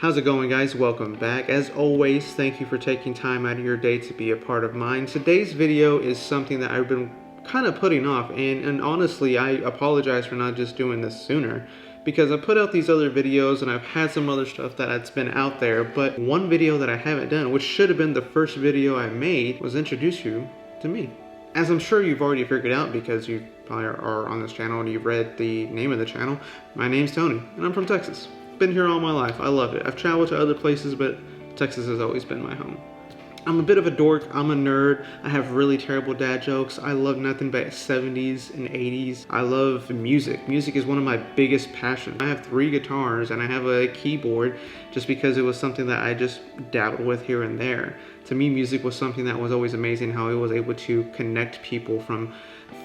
How's it going, guys? Welcome back. As always, thank you for taking time out of your day to be a part of mine. Today's video is something that I've been kind of putting off, and honestly, I apologize for not just doing this sooner, because I put out these other videos and I've had some other stuff that's been out there, but one video that I haven't done, which should have been the first video I made, was introduce you to me. As I'm sure you've already figured out because you probably are on this channel and you've read the name of the channel, my name's Tony and I'm from Texas. Been here all my life. I love it. I've traveled to other places, but Texas has always been my home. I'm a bit of a dork. I'm a nerd. I have really terrible dad jokes. I love nothing but 70s and 80s. I love music. Music is one of my biggest passions. I have 3 guitars and I have a keyboard just because it was something that I just dabbled with here and there. To me, music was something that was always amazing, how it was able to connect people from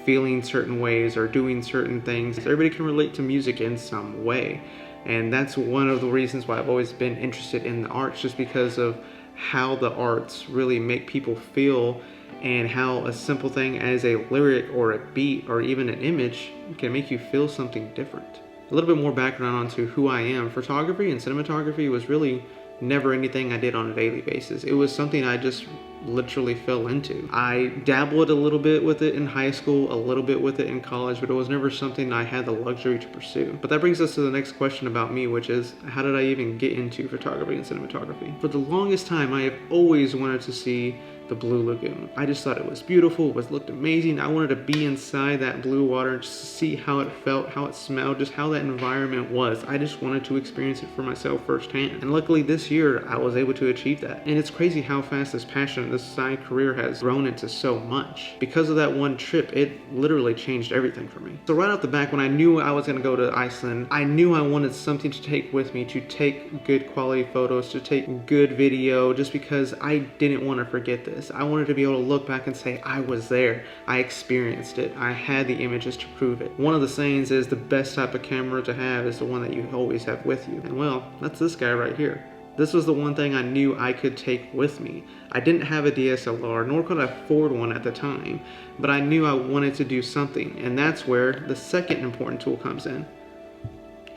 feeling certain ways or doing certain things. Everybody can relate to music in some way. And that's one of the reasons why I've always been interested in the arts, just because of how the arts really make people feel and how a simple thing as a lyric or a beat or even an image can make you feel something different. A little bit more background onto who I am. Photography and cinematography was really never anything I did on a daily basis. It was something I just literally fell into. I dabbled a little bit with it in high school, a little bit with it in college, but it was never something I had the luxury to pursue. But that brings us to the next question about me, which is, how did I even get into photography and cinematography? For the longest time, I have always wanted to see the Blue Lagoon. I just thought it was beautiful, it looked amazing. I wanted to be inside that blue water just to see how it felt, how it smelled, just how that environment was. I just wanted to experience it for myself firsthand. And luckily this year, I was able to achieve that. And it's crazy how fast this passion, this side career has grown into so much. Because of that one trip, it literally changed everything for me. So right off the back, when I knew I was gonna go to Iceland, I knew I wanted something to take with me, to take good quality photos, to take good video, just because I didn't want to forget this. I wanted to be able to look back and say, I was there, I experienced it, I had the images to prove it. One of the sayings is the best type of camera to have is the one that you always have with you. And well, that's this guy right here. This was the one thing I knew I could take with me. I didn't have a DSLR, nor could I afford one at the time, but I knew I wanted to do something, and that's where the second important tool comes in.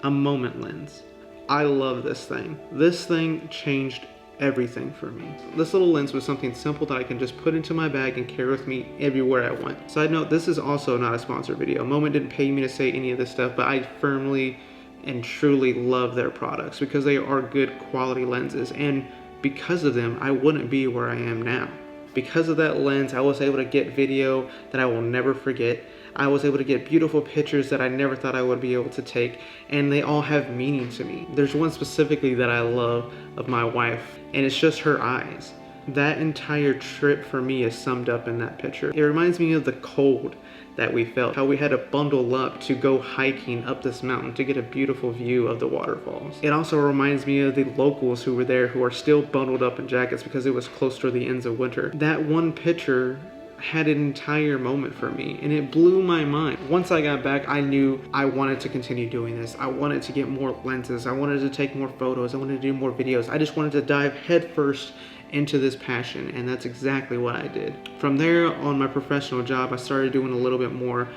A moment lens. I love this thing. This thing changed everything for me. This little lens was something simple that I can just put into my bag and carry with me everywhere I went. Side note, this is also not a sponsored video. Moment didn't pay me to say any of this stuff, but I firmly and truly love their products because they are good quality lenses, and because of them, I wouldn't be where I am now. Because of that lens, I was able to get video that I will never forget. I was able to get beautiful pictures that I never thought I would be able to take, and they all have meaning to me. There's one specifically that I love of my wife, and it's just her eyes. That entire trip for me is summed up in that picture. It reminds me of the cold that we felt, how we had to bundle up to go hiking up this mountain to get a beautiful view of the waterfalls. It also reminds me of the locals who were there who are still bundled up in jackets because it was close to the ends of winter. That one picture had an entire moment for me, and it blew my mind. Once I got back, I knew I wanted to continue doing this. I wanted to get more lenses. I wanted to take more photos. I wanted to do more videos. I just wanted to dive headfirst into this passion, and that's exactly what I did. From there, on my professional job, I started doing a little bit more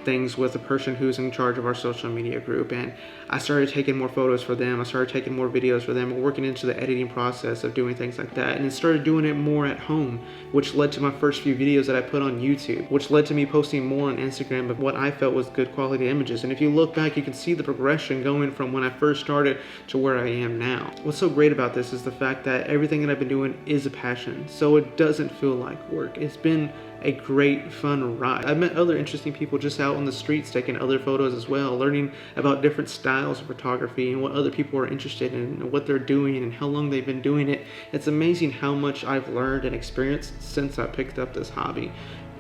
things with the person who's in charge of our social media group, and I started taking more photos for them. I started taking more videos for them, working into the editing process of doing things like that, and then started doing it more at home, which led to my first few videos that I put on YouTube, which led to me posting more on Instagram of what I felt was good quality images. And if you look back, you can see the progression going from when I first started to where I am now. What's so great about this is the fact that everything that I've been doing is a passion, so it doesn't feel like work. It's been a great fun ride. I've met other interesting people just out on the streets taking other photos as well, learning about different styles of photography and what other people are interested in and what they're doing and how long they've been doing it. It's amazing how much I've learned and experienced since I picked up this hobby,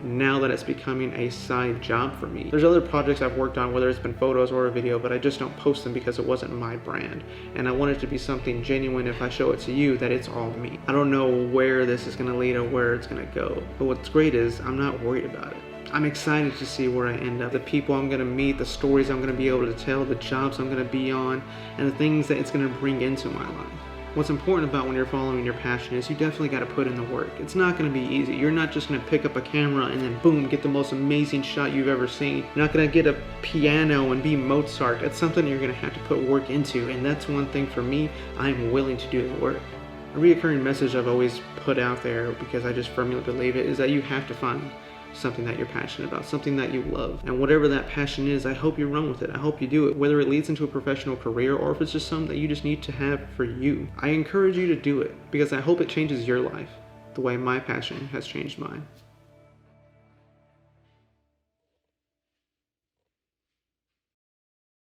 now that it's becoming a side job for me. There's other projects I've worked on, whether it's been photos or a video, but I just don't post them because it wasn't my brand. And I want it to be something genuine if I show it to you, that it's all me. I don't know where this is gonna lead or where it's gonna go, but what's great is I'm not worried about it. I'm excited to see where I end up, the people I'm gonna meet, the stories I'm gonna be able to tell, the jobs I'm gonna be on, and the things that it's gonna bring into my life. What's important about when you're following your passion is you definitely got to put in the work. It's not going to be easy. You're not just going to pick up a camera and then boom, get the most amazing shot you've ever seen. You're not going to get a piano and be Mozart. It's something you're going to have to put work into, and that's one thing for me. I'm willing to do the work. A reoccurring message I've always put out there, because I just firmly believe it, is that you have to find something that you're passionate about, something that you love. And whatever that passion is, I hope you run with it. I hope you do it, whether it leads into a professional career or if it's just something that you just need to have for you. I encourage you to do it because I hope it changes your life the way my passion has changed mine.